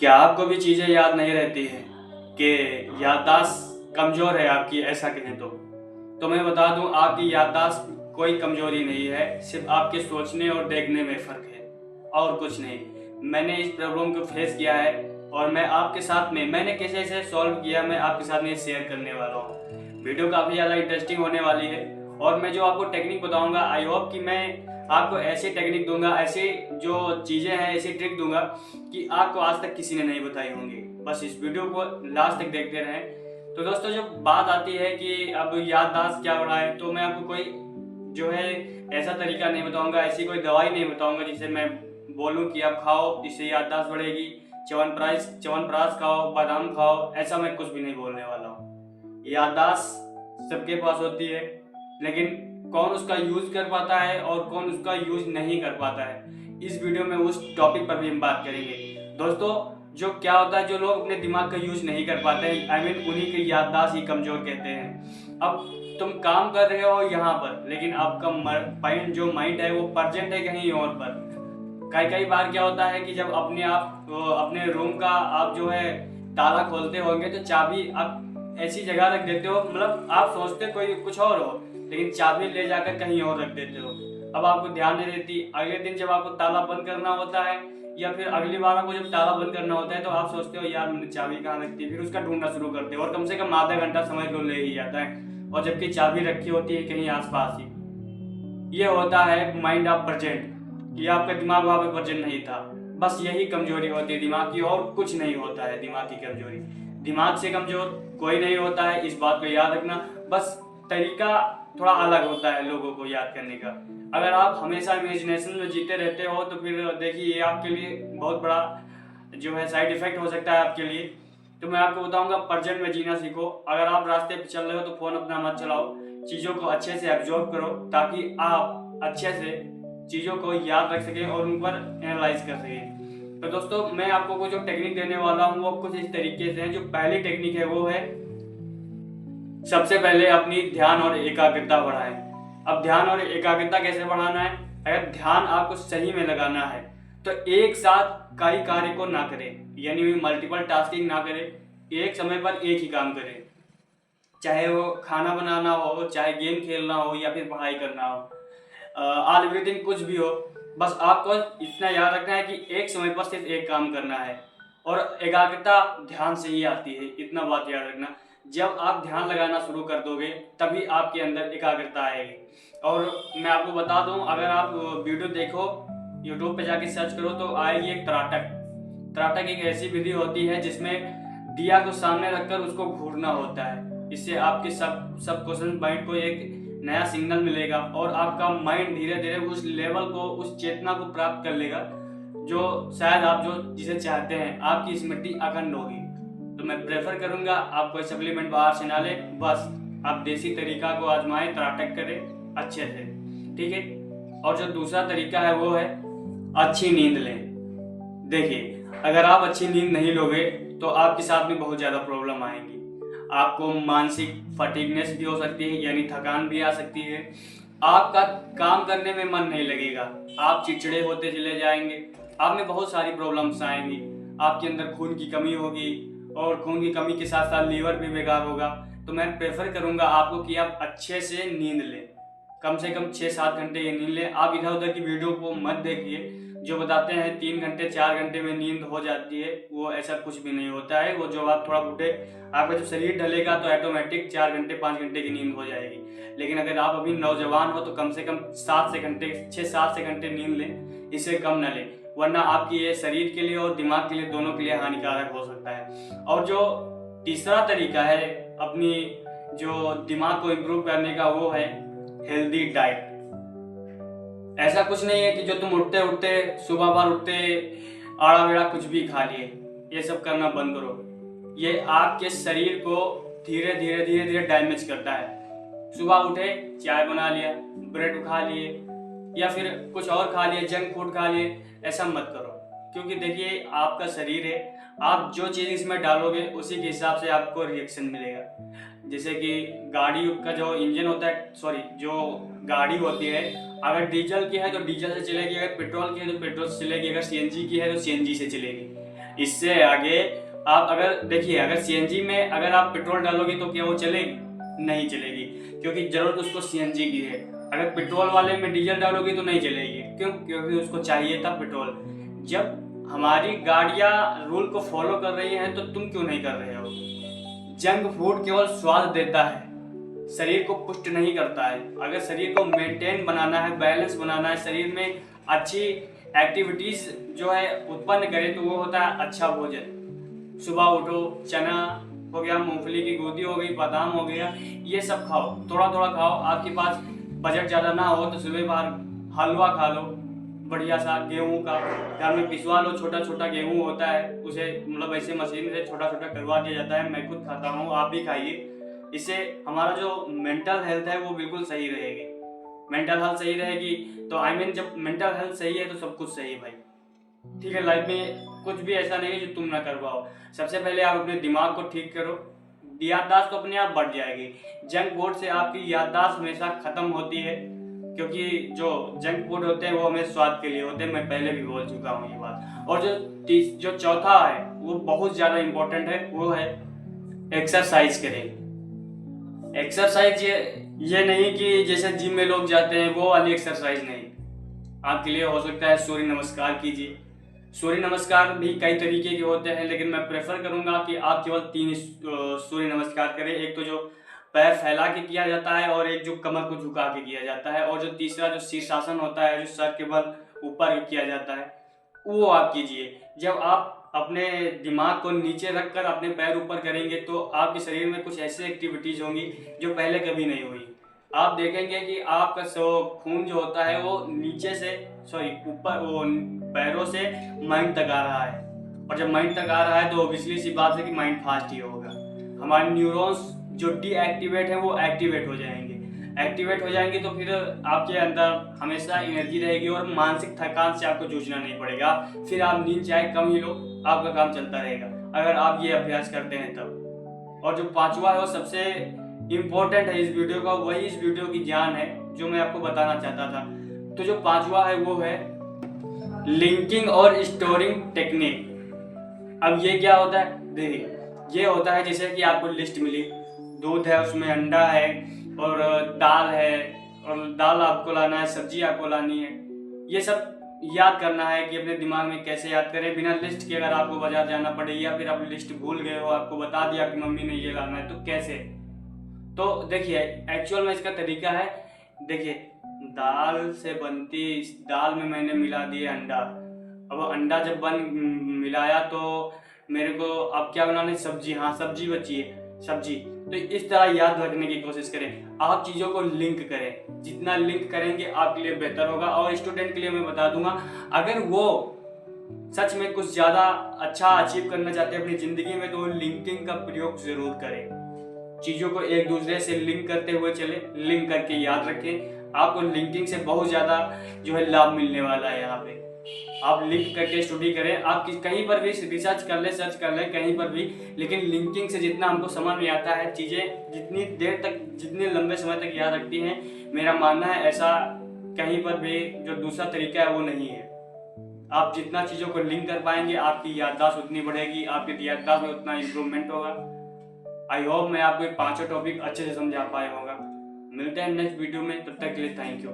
क्या आपको भी चीज़ें याद नहीं रहती हैं कि याददाश्त कमज़ोर है आपकी, ऐसा कहें तो मैं बता दूं, आपकी याददाश्त कोई कमज़ोरी नहीं है, सिर्फ आपके सोचने और देखने में फ़र्क है और कुछ नहीं। मैंने इस प्रॉब्लम को फेस किया है और मैं आपके साथ में मैंने कैसे इसे सॉल्व किया मैं आपके साथ में शेयर करने वाला हूँ। वीडियो काफ़ी ज़्यादा इंटरेस्टिंग होने वाली है और मैं जो आपको टेक्निक बताऊंगा, आई होप कि मैं आपको ऐसी टेक्निक दूंगा, ऐसी जो चीज़ें हैं, ऐसी ट्रिक दूंगा कि आपको आज तक किसी ने नहीं बताई होंगी। बस इस वीडियो को लास्ट तक देखते रहें। तो दोस्तों, जब बात आती है कि अब याददाश्त क्या बढ़ाएं, तो मैं आपको कोई जो है ऐसा तरीका नहीं बताऊंगा, ऐसी कोई दवाई नहीं बताऊंगा जिसे मैं बोलूं कि आप खाओ इससे याददाश्त बढ़ेगी, च्यवनप्राश खाओ, बादाम खाओ, ऐसा मैं कुछ भी नहीं बोलने वाला हूँ। याददाश्त सबके पास होती है, लेकिन कौन उसका यूज कर पाता है और कौन उसका यूज नहीं कर पाता है, इस वीडियो में उस टॉपिक पर भी हम बात करेंगे। दोस्तों, जो क्या होता है, जो लोग अपने दिमाग का यूज नहीं कर पाते हैं, आई मीन उन्हीं की याददाश्त ही कमजोर कहते हैं। अब तुम काम कर रहे हो यहाँ पर, लेकिन आपका माइंड है वो प्रेजेंट है कहीं और पर। कई कई बार क्या होता है कि जब अपने रूम का आप जो है ताला खोलते होंगे तो चाबी आप ऐसी जगह रख देते हो, मतलब आप सोचते कोई कुछ और हो, लेकिन चाबी ले जाकर कहीं और रख देते हो। अब आपको ध्यान नहीं रहती, अगले दिन जब आपको ताला बंद करना होता है या फिर अगली बार आपको जब ताला बंद करना होता है तो आप सोचते हो यार मैंने चाबी कहाँ रखी है, फिर उसका ढूंढना शुरू करते हो और कम से कम आधा घंटा समय तो ले ही जाता है, और जबकि चाबी रखी होती है कहीं आसपास ही। ये होता है माइंड ऑफ प्रेजेंट, ये आपका दिमाग वहां पे प्रेजेंट नहीं था। बस यही कमजोरी होती है दिमाग की, और कुछ नहीं होता है दिमाग की कमजोरी। दिमाग से कमजोर कोई नहीं होता है, इस बात को याद रखना। बस तरीका थोड़ा अलग होता है लोगों को याद करने का। अगर आप हमेशा इमेजिनेशन में जीते रहते हो तो फिर देखिए ये आपके लिए बहुत बड़ा जो है साइड इफेक्ट हो सकता है आपके लिए। तो मैं आपको बताऊंगा प्रेजेंट में जीना सीखो। अगर आप रास्ते पे चल रहे हो तो फोन अपना मत चलाओ, चीज़ों को अच्छे से एब्जॉर्ब करो ताकि आप अच्छे से चीज़ों को याद रख सकें और उन पर एनालाइज कर सकें। तो दोस्तों, मैं आपको जो टेक्निक देने वाला हूँ वो कुछ इस तरीके से है। जो पहली टेक्निक है वो है, सबसे पहले अपनी ध्यान और एकाग्रता बढ़ाएं। अब ध्यान और एकाग्रता कैसे बढ़ाना है? अगर ध्यान आपको सही में लगाना है तो एक साथ कई कार्य को ना करें, यानी मल्टीपल टास्किंग ना करें, एक समय पर एक ही काम करें। चाहे वो खाना बनाना हो, चाहे गेम खेलना हो या फिर पढ़ाई करना हो, ऑल एवरीथिंग कुछ भी हो, बस आपको इतना याद रखना है कि एक समय पर सिर्फ एक काम करना है। और एकाग्रता ध्यान से ही आती है, इतना बात याद रखना। जब आप ध्यान लगाना शुरू कर दोगे तभी आपके अंदर एकाग्रता आएगी। और मैं आपको बता दूं, अगर आप वीडियो देखो, यूट्यूब पे जाके सर्च करो तो आएगी एक त्राटक। त्राटक एक ऐसी विधि होती है जिसमें दिया को सामने रखकर उसको घूरना होता है। इससे आपके सब क्वेश्चन माइंड को एक नया सिग्नल मिलेगा और आपका माइंड धीरे धीरे उस लेवल को, उस चेतना को प्राप्त कर लेगा जो शायद आप जो जिसे चाहते हैं। आपकी स्मृति अखंड होगी। तो मैं प्रेफर करूंगा आप कोई सप्लीमेंट बाहर से ना लें, बस आप देसी तरीका को आजमाएं, त्राटक करें अच्छे से, ठीक है। और जो दूसरा तरीका है वो है अच्छी नींद लें। देखिए, अगर आप अच्छी नींद नहीं लोगे तो आपके साथ में बहुत ज़्यादा प्रॉब्लम आएंगी। आपको मानसिक फटीगनेस भी हो सकती है, यानी थकान भी आ सकती है। आपका काम करने में मन नहीं लगेगा, आप चिड़चिड़े होते चले जाएंगे, आप में बहुत सारी प्रॉब्लम्स आएंगी। आपके अंदर खून की कमी होगी और खून की कमी के साथ साथ लीवर भी बेकार होगा। तो मैं प्रेफर करूंगा आपको कि आप अच्छे से नींद लें, कम से कम 6-7 घंटे की नींद लें। आप इधर उधर की वीडियो को मत देखिए जो बताते हैं 3 घंटे 4 घंटे में नींद हो जाती है, वो ऐसा कुछ भी नहीं होता है। वो जो आप थोड़ा बूढ़े, आपका जब शरीर ढलेगा तो ऑटोमेटिक 4 घंटे 5 घंटे की नींद हो जाएगी। लेकिन अगर आप अभी नौजवान हो तो कम से कम 6-7 से घंटे नींद लें, इससे कम न लें, वरना आपकी ये शरीर के लिए और दिमाग के लिए, दोनों के लिए हानिकारक हो सकता है। और जो तीसरा तरीका है अपनी जो दिमाग को इम्प्रूव करने का, वो है हेल्दी डाइट। ऐसा कुछ नहीं है कि जो तुम उठते उठते सुबह बार उठते आड़ा बेड़ा कुछ भी खा लिए, ये सब करना बंद करो। ये आपके शरीर को धीरे धीरे धीरे धीरे डैमेज करता है। सुबह उठे, चाय बना लिया, ब्रेड खा लिए या फिर कुछ और खा लिए, जंक फूड खा लिए, ऐसा मत करो। क्योंकि देखिए आपका शरीर है, आप जो चीज़ इसमें डालोगे उसी के हिसाब से आपको रिएक्शन मिलेगा। जैसे कि गाड़ी का जो इंजन होता है, सॉरी जो गाड़ी होती है, अगर डीजल की है तो डीजल से चलेगी, अगर पेट्रोल की है तो पेट्रोल से चलेगी, अगर सीएनजी की है तो सीएनजी से चलेगी। इससे आगे आप अगर देखिए, अगर सीएनजी में अगर आप पेट्रोल डालोगे तो क्या वो चलेगी? नहीं चलेगी, क्योंकि जरूरत उसको सीएनजी की है। अगर पेट्रोल वाले में डीजल डालोगे तो नहीं चलेगी। क्यों? क्योंकि उसको चाहिए था पेट्रोल। जब हमारी गाड़ियां रूल को फॉलो कर रही हैं तो तुम क्यों नहीं कर रहे हो? जंक फूड केवल स्वाद देता है, शरीर को पुष्ट नहीं करता है। अगर शरीर को मेंटेन बनाना है, बैलेंस बनाना है, शरीर में अच्छी एक्टिविटीज जो है उत्पन्न करे, तो वो होता है अच्छा भोजन। सुबह उठो, चना हो गया, मूंगफली की गोदी हो गई, बादाम हो गया, ये सब खाओ, थोड़ा थोड़ा खाओ। आपके पास बजट ज़्यादा ना हो तो सुबह बाहर हलवा खा लो, बढ़िया सा गेहूं का, घर में पिसवा लो। छोटा छोटा गेहूं होता है, उसे मतलब ऐसे मशीन से छोटा छोटा करवा दिया जाता है। मैं खुद खाता हूँ, आप भी खाइए। इससे हमारा जो मेंटल हेल्थ है वो बिल्कुल सही रहेगी। मेंटल हेल्थ सही रहेगी तो जब मेंटल हेल्थ सही है तो सब कुछ सही है भाई। ठीक है, लाइफ में कुछ भी ऐसा नहीं है जो तुम ना कर पाओ। सबसे पहले आप अपने दिमाग को ठीक करो, याददाश्त तो अपने आप बढ़ जाएगी। जंक फूड से आपकी याददाश्त हमेशा खत्म होती है, क्योंकि जो जंक फूड होते हैं वो हमें स्वाद के लिए होते हैं। मैं पहले भी बोल चुका हूँ ये बात। और जो चौथा है वो बहुत ज्यादा इंपॉर्टेंट है, वो है एक्सरसाइज करें। एक्सरसाइज ये नहीं कि जैसे जिम में लोग जाते हैं वो वाली एक्सरसाइज नहीं। आपके लिए हो सकता है सूर्य नमस्कार कीजिए। सूर्य नमस्कार भी कई तरीके के होते हैं, लेकिन मैं प्रेफर करूंगा कि आप केवल 3 सूर्य नमस्कार करें। एक तो जो पैर फैला के किया जाता है, और एक जो कमर को झुका के किया जाता है, और जो तीसरा जो शीर्षासन होता है, जो सर के बल ऊपर किया जाता है, वो आप कीजिए। जब आप अपने दिमाग को नीचे रखकर अपने पैर ऊपर करेंगे तो आपके शरीर में कुछ ऐसी एक्टिविटीज होंगी जो पहले कभी नहीं हुई। आप देखेंगे कि आपका खून जो होता है वो नीचे से ऊपर, वो पैरों से माइंड तक आ रहा है। और जब माइंड तक आ रहा है तो ऑब्वियसली सी बात है कि माइंड फास्ट ही होगा। हमारे न्यूरॉन्स जो डीएक्टिवेट है वो एक्टिवेट हो जाएंगे। एक्टिवेट हो जाएंगे तो फिर आपके अंदर हमेशा एनर्जी रहेगी और मानसिक थकान से आपको जूझना नहीं पड़ेगा। फिर आप नींद चाहे कम ही लो, आपका काम चलता रहेगा, अगर आप ये अभ्यास करते हैं तब। और जो पांचवा है वो सबसे इम्पोर्टेंट है इस वीडियो का, वही इस वीडियो की जान है जो मैं आपको बताना चाहता था। तो जो पांचवा है वो है लिंकिंग और स्टोरिंग टेक्निक। अब ये क्या होता है? देखिए, ये होता है जैसे कि आपको लिस्ट मिली, दूध है, उसमें अंडा है और दाल है, और दाल आपको लाना है, सब्जी आपको लानी है। ये सब याद करना है कि अपने दिमाग में कैसे याद करें बिना लिस्ट के। अगर आपको बाजार जाना पड़े या फिर आप लिस्ट भूल गए हो, आपको बता दिया कि मम्मी ने ये लाना है, तो कैसे? तो देखिए, एक्चुअल में इसका तरीका है, देखिए, दाल से बनती दाल में मैंने मिला दिया अंडा। अब अंडा जब मिलाया तो मेरे को अब क्या बनाना है? सब्जी। हाँ, सब्जी बची है, सब्जी। तो इस तरह याद रखने की कोशिश करें, आप चीजों को लिंक करें। जितना लिंक करेंगे आपके लिए बेहतर होगा। और स्टूडेंट के लिए मैं बता दूंगा, अगर वो सच में कुछ ज्यादा अच्छा अचीव करना चाहते हैं अपनी जिंदगी में, तो लिंकिंग का प्रयोग जरूर करें। चीजों को एक दूसरे से लिंक करते हुए चले, लिंक करके याद रखें। आपको लिंकिंग से बहुत ज्यादा जो है लाभ मिलने वाला है। यहाँ पे आप लिंक करके स्टडी करें, आप कहीं पर भी रिसर्च कर ले, सर्च कर ले कहीं पर भी, लेकिन लिंकिंग से जितना हमको समझ में आता है, चीजें जितनी देर तक, जितने लंबे समय तक याद रखती हैं, मेरा मानना है ऐसा कहीं पर भी जो दूसरा तरीका है वो नहीं है। आप जितना चीजों को लिंक कर पाएंगे, आपकी याददाश्त उतनी बढ़ेगी, आपकी याददाश्त में उतना इंप्रूवमेंट होगा। आई होप मैं आपको 5 टॉपिक अच्छे से समझा पाया होगा। मिलते हैं नेक्स्ट वीडियो में, तब तक के लिए थैंक यू।